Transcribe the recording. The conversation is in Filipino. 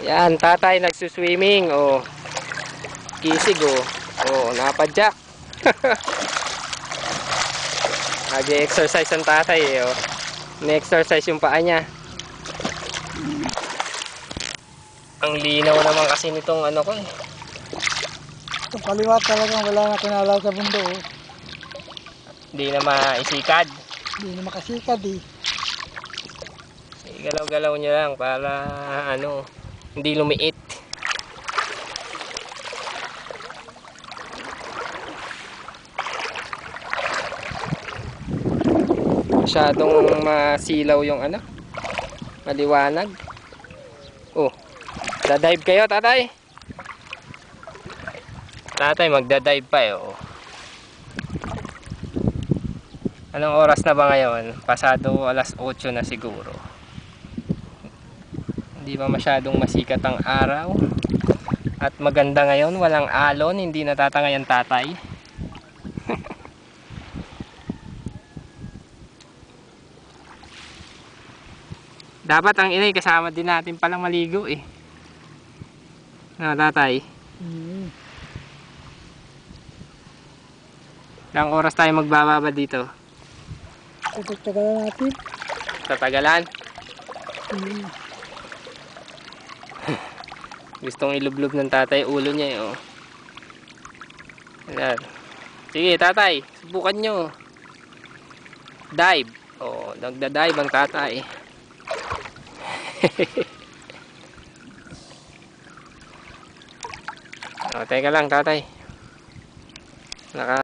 Yan, tatay nagsuswimming. Oh, kisig oh. Oh, napadyak. Nag-exercise ang tatay eh. Oh. Na-exercise yung paa niya. Ang linaw naman kasi nitong ano ko eh. Itong kaliwa talagang wala na kinalaw sa bundo. Oh. Hindi na maisikad. Hindi na makasikad eh. Galaw-galaw niya lang para ano, hindi lumiit. Masyadong masilaw yung ano, maliwanag. Oh, dadive kayo tatay? Tatay magdadive pa eh. Oh. Anong oras na ba ngayon? Pasado alas 8 na siguro. Hindi pa masyadong masikat ang araw. At maganda ngayon, walang alon, hindi natatangay ang tatay. Dapat ang inay kasama din natin palang maligo eh. No, tatay? Ilang oras tayo magbababa dito? Tatagalan natin. Tatagalan? Gustong ilublob ng tatay ulo niya eh. Oh. Ayan. Sige tatay, subukan nyo. Dive. Oh, nagda-dive ang tatay. Oh, teka lang tatay.